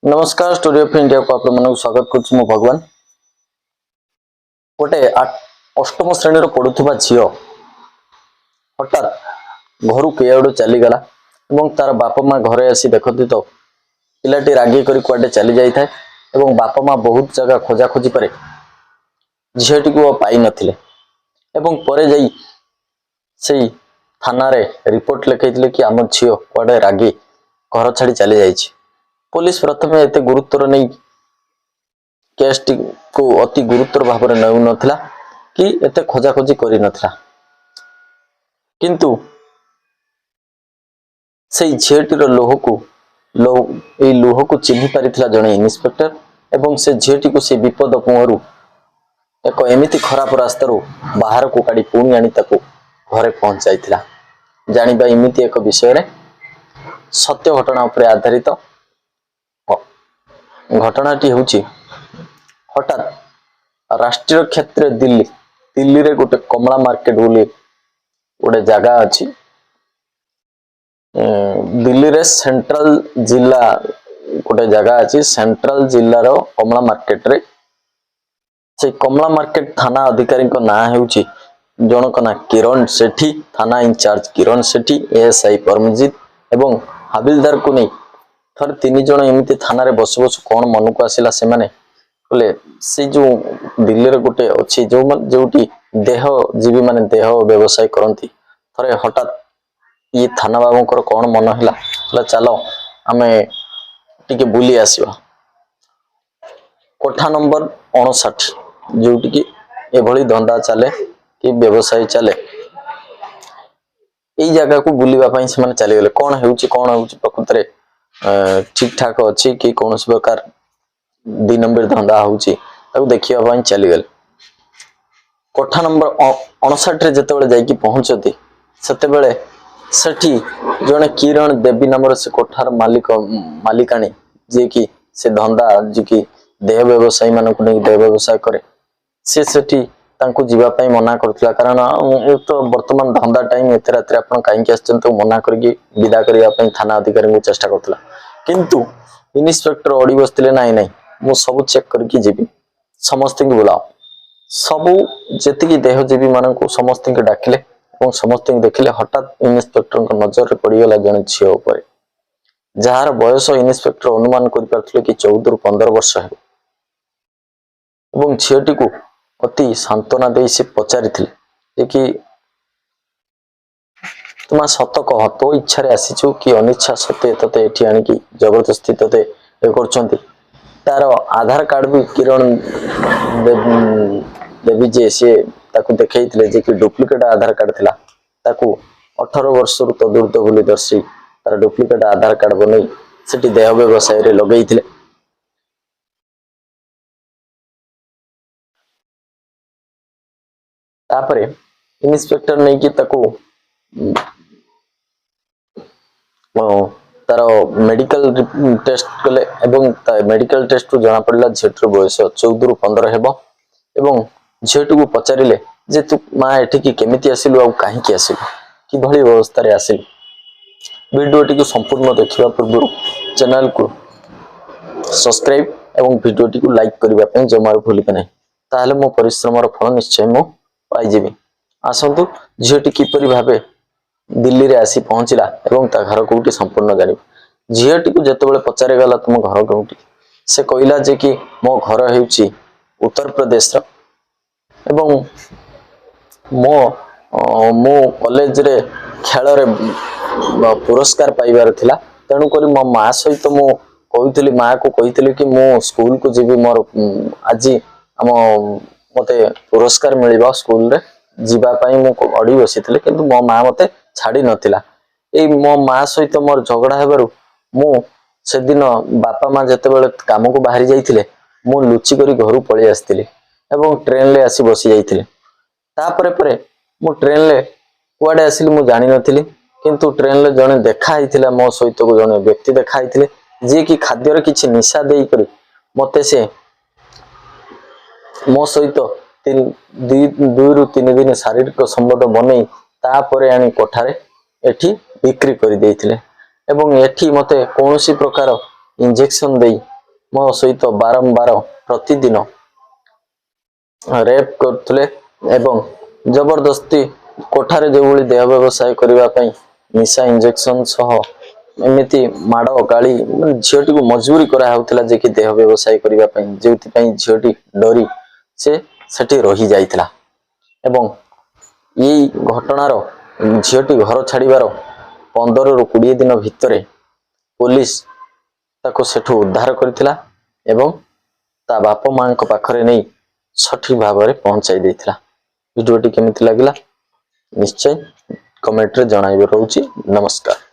नमस्कार story of India को आप स्वागत कर भगवान गोटे अष्टम श्रेणी पढ़ुवा झील हठात घर कईआड़ चलीगला तार बापा माँ घरे आसी देखती तो पिलाटी रागी कर कुआडे चली जाए बापा माँ बहुत जगह खोजाखोजी पर झीटी को पाई नथिले परे जाई से थाना रे रिपोर्ट लिखाई कि आम झील कुआडे रागी घर छाड़ी चली जाइए। पुलिस प्रथम एत गुरुत्वर नहीं केस को अति गुरुत्वर भाव में नौ नथिला कि एत खोजाखोजी करि नथिला किंतु से झीटीर लोह को चिन्हि पारिथिला जणे इन्स्पेक्टर एवं से झीटी को से विपद मुहरु एक एमिति खराब रास्तार बाहर को काढ़ी पुणी आनी ताको घरे पहुंचाइथिला। जानिबा एमिति एक विषय रे सत्य घटना उपर आधारित घटनाटी हूँ हठात राष्ट्रीय क्षेत्र दिल्ली रे गोटे कमला मार्केट बोली गोटे जगह अच्छी दिल्ली रे सेंट्रल जिला गोटे जगह अच्छी सेंट्रल जिल्लार कमला मार्केट रे से कमला मार्केट थाना अधिकारी ना हूँ जनक ना किरण सेठी थाना इंचार्ज किरण सेठी एएसआई परमजीत एवं हाबिलदार को नहीं थर तीन जन एमती थाना रे बस बस कौन मन को आसला से माने बोले से जो दिल्ली रे गोटे अच्छी जो देहजीवी माने देह व्यवसाय करती थरे हठात ये थाना बाबूंकर कौन मन है चलो आमे टिके बुली आसवा कोठा नंबर 59 जोटी की एभली धंदा चले कि व्यवसाय चले यही जगह को बुलवाई से चलीगले कौन हो प्रकृत में ठीक ठाक अच्छी कि कौन प्रकार 2 नंबर धंदा हो देखा चलीगले कोठा नंबर 59 जिते जाकि पहुंचती सेते सेठी जड़े किरण देवी नाम से कोठार मालिकाणी जी की से धंदा जी की देह व्यवसायी मानक देह व्यवसाय करे से सेठी तांको जीवा पाई मना करथिला कारण तो वर्तमान धंदा टाइम एते रात्रि आपण काईके आछन मना करके विदा करिया पई थाना अधिकारी को चेष्टा करथिला किंतु इन्स्पेक्टर अड़ी बसथिले नहीं मु सब चेक करके जीवी समस्त को बुलाओ सबू जेतिकी देहजीवी मान को समस्त डाकिले और समस्त देखिले हठात इन्स्पेक्टर नजर पड़गला जड़े झील उपर जार बयस इन्स्पेक्टर अनुमान कर कि 14 ରୁ 15 वर्ष है झीटी को अति सांत्वना दे से पचारि कि तुम सत कह तो इच्छा आसीचु कि अनिच्छा सत्य ते एठी आनिकी जबरदस्ती ते कर तार आधार कार्ड भी किरण देवी जे सी देखई जे कि डुप्लिकेट आधार कार्ड थिला 18 वर्ष रु तदूर्ध बोली दर्शी तार डुप्लिकेट आधार कार्ड बन से देह व्यवसाय रे लगई थिले तापरे इन्स्पेक्टर नहीं कि तार मेडिकल टेस्ट कले मेडिकल टेस्ट जना पड़ा झीटर बयस 14 ରୁ 15 एवं झीटी को पचारे जे तू माँ एठिकी केमिति आसिलु आ कहीं आसिलु कि भली व्यवस्था रे आसिलु वीडियोटी को संपूर्ण देखा पूर्व चैनल को सब्सक्राइब एवं वीडियोटी को लाइक करने जमा भूलिबे नहीं ताहले मो परिश्रम फल निश्चय मु पाइजिबी। आसतु झीटी किपरि भाबे दिल्ली रे आसी पहुंचला एवं ता घर कोठी संपूर्ण जानिब झीटी को जेतेबेले पचारे गला तुम घर कोठी से कहला जे कि मो घर हेउची उत्तर प्रदेश रो एवं मो कॉलेज रे खेल रे पुरस्कार पाइबार थिला तेणु करी मो माँ सहित मु कहितली माँ को कहितली कि मो स्कूल को जीवी मोर आज आम मते पुरस्कार मिलिबा स्कूल रे जीवा पाई मु अड़ी बसीथिले किंतु मो माँ मते छाड़ी नथिला ए मो माँ सहित मोर झगड़ा हेबारु मु से दिन बापा माँ जेतेबेले काम को बाहरी जाइथिले मु लुचि करी घरु पळी आस्थिले एवं ट्रेन ले आसी बसी जाइथिले तापरे परे मु ट्रेन ले कुआडे आसिली मु जानि नथिली किंतु ट्रेन ले जने देखा हिथिला मो सहित को जने व्यक्ति देखा हिथिले जे कि खाद्य रे किछि निशा देई करी मते से मो सहित 2 ରୁ 3 दिन शारीरिक संबंध बनई तापरे आनी कोठारे एठी बिक्री कर देइथिले एवं एठी मते कोनोसी प्रकार इंजेक्शन देई ମୋ ସହିତ ବାରମ୍ବାର ପ୍ରତିଦିନ ରେପ୍ କରୁଥିଲେ ଏବଂ ଜବରଦସ୍ତି କୋଠାରେ ଯେଉଁଭଳି ଦେହ ବ୍ୟବସାୟ କରିବା ପାଇଁ ନିଶା ଇଞ୍ଜେକ୍ସନ ସହ ଏମିତି ମାଡ଼ ଗାଳି ଝିଅଟିକୁ ମଜବୁରି କରାହେଉଥିଲା ଯେ କି ଦେହ ବ୍ୟବସାୟ କରିବା ପାଇଁ, ଯେଉଁଥିପାଇଁ ଝିଅଟି ଡରି ସେ ସେଠି ରହିଯାଇଥିଲା। ଏବଂ ଏଇ ଘଟଣାର ଝିଅଟି ଘର ଛାଡ଼ିବାର 15ରୁ 20 ଦିନ ଭିତରେ ପୋଲିସ ତାକୁ ସେଠୁ ଉଦ୍ଧାର କରିଥିଲା ଏବଂ ତା ବାପା ମାଙ୍କ ପାଖରେ ନେଇ ସଠିକ ଭାବରେ ପହଞ୍ଚାଇ ଦେଇଥିଲା। ଭିଡ଼ିଓଟି କେମିତି ଲାଗିଲା ନିଶ୍ଚୟ କମେଣ୍ଟରେ ଜଣାଇବେ। ରହୁଛି, ନମସ୍କାର।